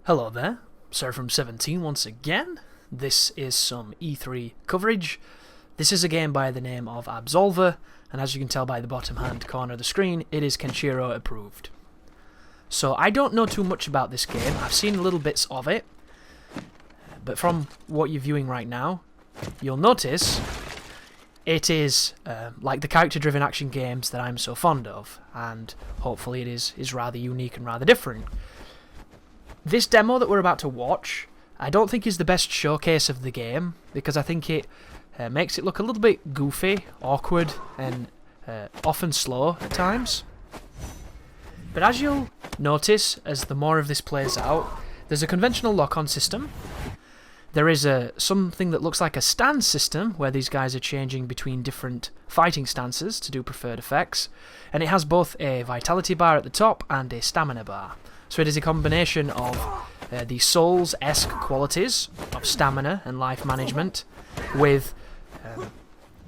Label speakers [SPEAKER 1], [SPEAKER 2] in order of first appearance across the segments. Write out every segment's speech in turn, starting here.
[SPEAKER 1] Hello there, Sir from 17 once again. This is some E3 coverage. This is a game by the name of Absolver, and as you can tell by the bottom hand corner of the screen, it is Kenshiro approved. So I don't know too much about this game. I've seen little bits of it, but from what you're viewing right now, you'll notice it is like the character-driven action games that I'm so fond of, and hopefully it is rather unique and rather different. This demo that we're about to watch, I don't think is the best showcase of the game, because I think it makes it look a little bit goofy, awkward, and often slow at times. But as you'll notice as the more of this plays out, there's a conventional lock-on system. There is something that looks like a stance system, where these guys are changing between different fighting stances to do preferred effects, and it has both a vitality bar at the top and a stamina bar. So it is a combination of the Souls-esque qualities of stamina and life management with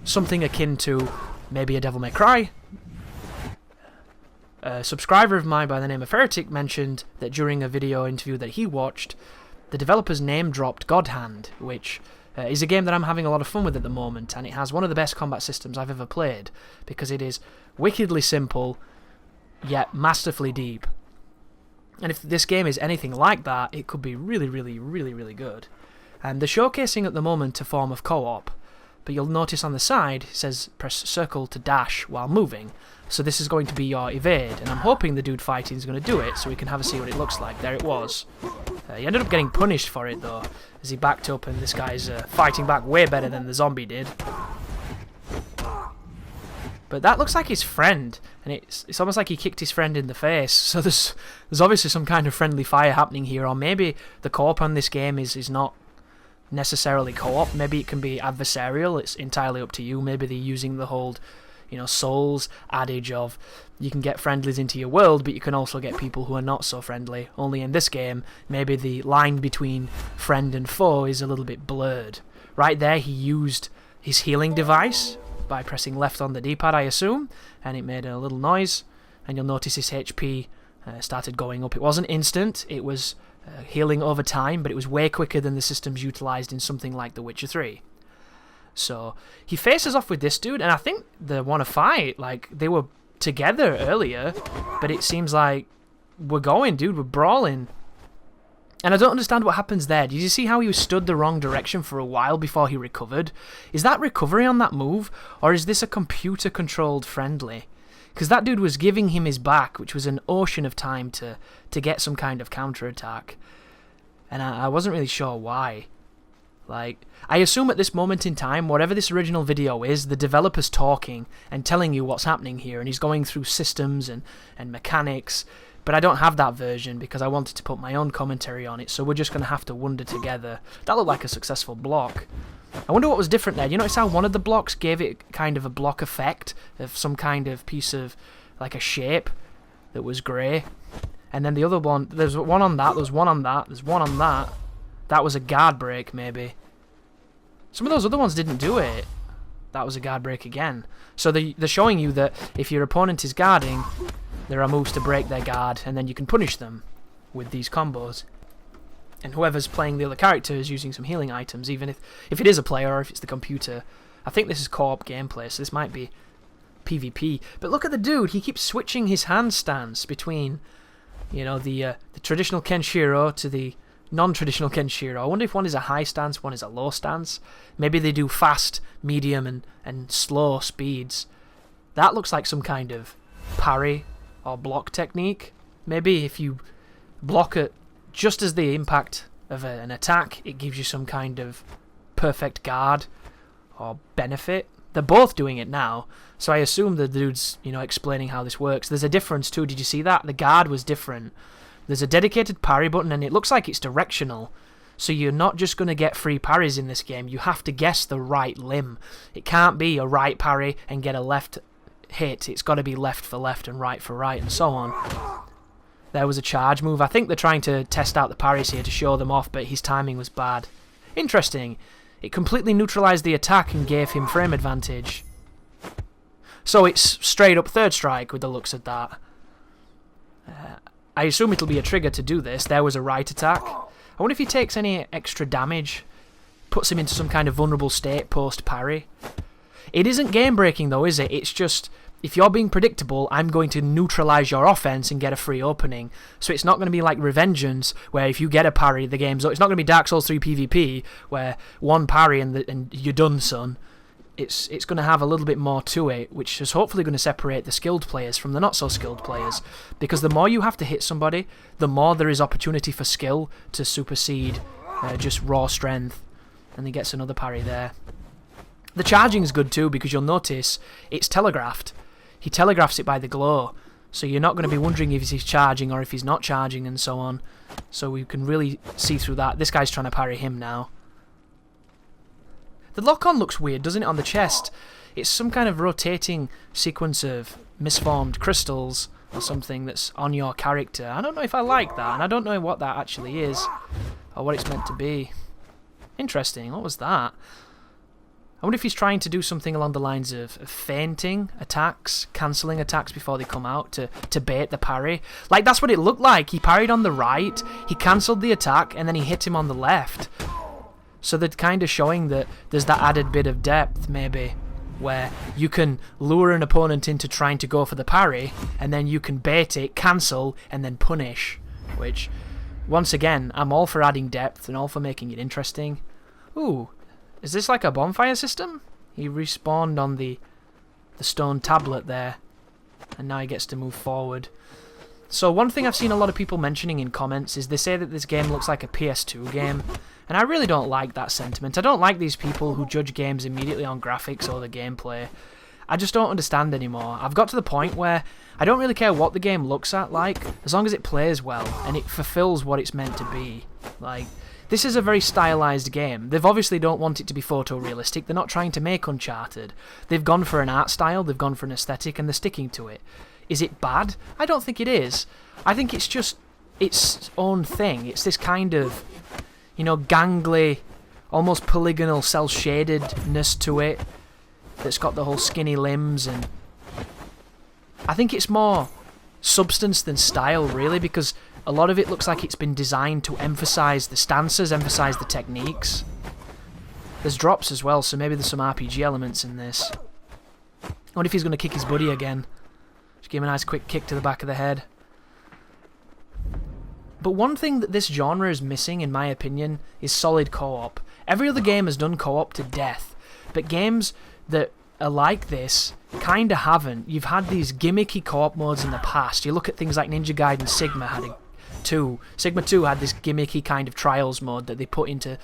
[SPEAKER 1] something akin to maybe a Devil May Cry. A subscriber of mine by the name of Heretic mentioned that during a video interview that he watched, the developers name-dropped God Hand, which is a game that I'm having a lot of fun with at the moment, and it has one of the best combat systems I've ever played, because it is wickedly simple, yet masterfully deep. And if this game is anything like that, it could be really, really, really, really good. And they're showcasing at the moment a form of co-op, but you'll notice on the side it says press circle to dash while moving. So this is going to be your evade, and I'm hoping the dude fighting is going to do it so we can have a see what it looks like. There it was. He ended up getting punished for it though, as he backed up, and this guy's fighting back way better than the zombie did. But that looks like his friend, and it's almost like he kicked his friend in the face. So there's obviously some kind of friendly fire happening here, or maybe the co-op on this game is not necessarily co-op. Maybe it can be adversarial. It's entirely up to you. Maybe they're using the whole, Souls adage of you can get friendlies into your world, but you can also get people who are not so friendly. Only in this game, maybe the line between friend and foe is a little bit blurred. Right there, he used his healing device by pressing left on the D-pad, I assume, and it made a little noise, and you'll notice his HP started going up. It wasn't instant, it was healing over time, but it was way quicker than the systems utilised in something like The Witcher 3. So, he faces off with this dude, and I think they want to fight. Like, they were together earlier, but it seems like we're going, dude, we're brawling. And I don't understand what happens there. Did you see how he was stood the wrong direction for a while before he recovered? Is that recovery on that move, or is this a computer-controlled friendly? Because that dude was giving him his back, which was an ocean of time to get some kind of counter-attack. And I wasn't really sure why. Like, I assume at this moment in time, whatever this original video is, the developer's talking and telling you what's happening here, and he's going through systems and mechanics. But I don't have that version because I wanted to put my own commentary on it, so we're just going to have to wonder together. That looked like a successful block. I wonder what was different there. Do you notice how one of the blocks gave it kind of a block effect of some kind of piece of, like a shape that was grey? And then the other one, there's one on that, there's one on that, there's one on that. That was a guard break, maybe. Some of those other ones didn't do it. That was a guard break again. So they're showing you that if your opponent is guarding, there are moves to break their guard, and then you can punish them with these combos. And whoever's playing the other character is using some healing items, even if it is a player or if it's the computer. I think this is co-op gameplay, so this might be PvP. But look at the dude, he keeps switching his hand stance between, the traditional Kenshiro to the non-traditional Kenshiro. I wonder if one is a high stance, one is a low stance. Maybe they do fast, medium, and slow speeds. That looks like some kind of parry or block technique. Maybe if you block it just as the impact of an attack, it gives you some kind of perfect guard or benefit. They're both doing it now, so I assume the dude's explaining how this works. There's a difference too. Did you see that? The guard was different. There's a dedicated parry button, and it looks like it's directional. So you're not just going to get free parries in this game. You have to guess the right limb. It can't be a right parry and get a left hit. It's got to be left for left and right for right and so on. There was a charge move. I think they're trying to test out the parries here to show them off, but his timing was bad. Interesting. It completely neutralized the attack and gave him frame advantage. So it's straight up third strike with the looks of that. I assume it'll be a trigger to do this. There was a right attack. I wonder if he takes any extra damage. Puts him into some kind of vulnerable state post-parry. It isn't game-breaking though, is it? It's just, if you're being predictable, I'm going to neutralise your offense and get a free opening. So it's not going to be like Revengeance, where if you get a parry, the game's... It's not going to be Dark Souls 3 PvP, where one parry and you're done, son. It's going to have a little bit more to it, which is hopefully going to separate the skilled players from the not-so-skilled players. Because the more you have to hit somebody, the more there is opportunity for skill to supersede just raw strength. And he gets another parry there. The charging is good too, because you'll notice it's telegraphed. He telegraphs it by the glow. So you're not going to be wondering if he's charging or if he's not charging and so on. So we can really see through that. This guy's trying to parry him now. The lock-on looks weird, doesn't it, on the chest? It's some kind of rotating sequence of misformed crystals or something that's on your character. I don't know if I like that, and I don't know what that actually is or what it's meant to be. Interesting. What was that? I wonder if he's trying to do something along the lines of feinting attacks, cancelling attacks before they come out to bait the parry. Like, that's what it looked like. He parried on the right, he cancelled the attack, and then he hit him on the left. So they're kind of showing that there's that added bit of depth, maybe, where you can lure an opponent into trying to go for the parry, and then you can bait it, cancel, and then punish. Which, once again, I'm all for adding depth and all for making it interesting. Ooh, is this like a bonfire system? He respawned on the stone tablet there, and now he gets to move forward. So one thing I've seen a lot of people mentioning in comments is they say that this game looks like a PS2 game, and I really don't like that sentiment. I don't like these people who judge games immediately on graphics or the gameplay. I just don't understand anymore. I've got to the point where I don't really care what the game looks like, as long as it plays well and it fulfills what it's meant to be. Like, this is a very stylized game. They've obviously don't want it to be photorealistic. They're not trying to make Uncharted. They've gone for an art style, they've gone for an aesthetic, and they're sticking to it. Is it bad? I don't think it is. I think it's just its own thing. It's this kind of, you know, gangly, almost polygonal cel-shadedness to it that's got the whole skinny limbs, and I think it's more substance than style, really, because a lot of it looks like it's been designed to emphasise the stances, emphasise the techniques. There's drops as well, so maybe there's some RPG elements in this. I wonder if he's going to kick his buddy again. Just give him a nice quick kick to the back of the head. But one thing that this genre is missing, in my opinion, is solid co-op. Every other game has done co-op to death, but games that are like this kind of haven't. You've had these gimmicky co-op modes in the past. You look at things like Ninja Gaiden Sigma had Sigma 2 had this gimmicky kind of trials mode that they put into,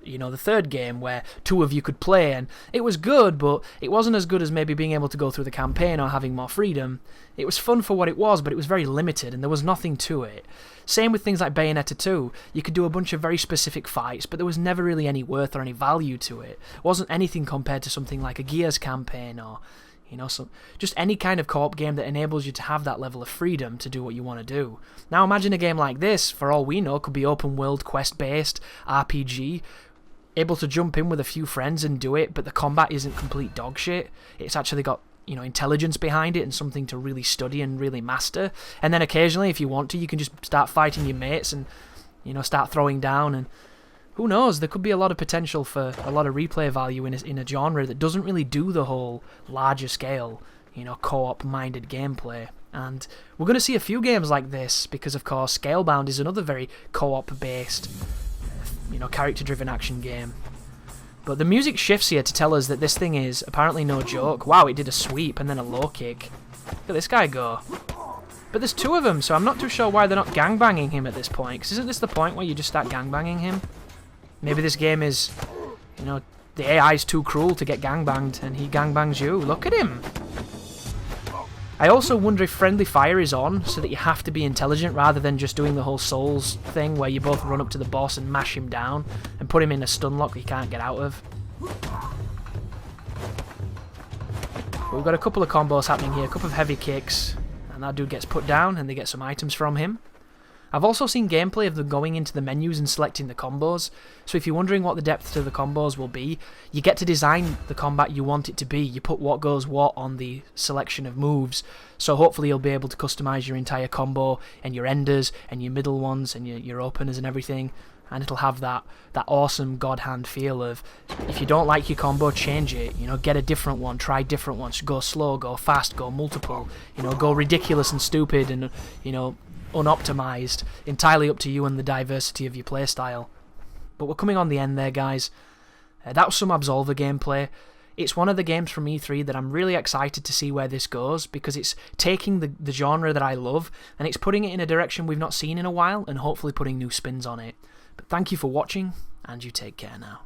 [SPEAKER 1] you know, the third game, where two of you could play, and it was good, but it wasn't as good as maybe being able to go through the campaign or having more freedom. It was fun for what it was, but it was very limited, and there was nothing to it. Same with things like Bayonetta 2. You could do a bunch of very specific fights, but there was never really any worth or any value to it. It wasn't anything compared to something like a Gears campaign or, you know, just any kind of co-op game that enables you to have that level of freedom to do what you want to do. Now imagine a game like this, for all we know, could be open world, quest-based, RPG, able to jump in with a few friends and do it, but the combat isn't complete dog shit. It's actually got, you know, intelligence behind it and something to really study and really master. And then occasionally, if you want to, you can just start fighting your mates and, you know, start throwing down, and who knows, there could be a lot of potential for a lot of replay value in a genre that doesn't really do the whole larger scale, you know, co-op minded gameplay. And we're going to see a few games like this because, of course, Scalebound is another very co-op based, you know, character driven action game. But the music shifts here to tell us that this thing is apparently no joke. Wow, it did a sweep and then a low kick. Look at this guy go. But there's two of them, so I'm not too sure why they're not gangbanging him at this point. Because isn't this the point where you just start gangbanging him? Maybe this game is, you know, the AI is too cruel to get gangbanged, and he gangbangs you. Look at him! I also wonder if friendly fire is on, so that you have to be intelligent rather than just doing the whole Souls thing where you both run up to the boss and mash him down and put him in a stun lock that he can't get out of. But we've got a couple of combos happening here, a couple of heavy kicks, and that dude gets put down and they get some items from him. I've also seen gameplay of them going into the menus and selecting the combos, so if you're wondering what the depth to the combos will be, you get to design the combat you want it to be. You put what goes what on the selection of moves, so hopefully you'll be able to customise your entire combo and your enders and your middle ones and your openers and everything, and it'll have that awesome God Hand feel of, if you don't like your combo, change it, get a different one, try different ones, go slow, go fast, go multiple, go ridiculous and stupid and, unoptimized, entirely up to you and the diversity of your playstyle. But we're coming on the end there, guys. That was some Absolver gameplay. It's one of the games from E3 that I'm really excited to see where this goes, because it's taking the genre that I love and it's putting it in a direction we've not seen in a while and hopefully putting new spins on it. But thank you for watching, and you take care now.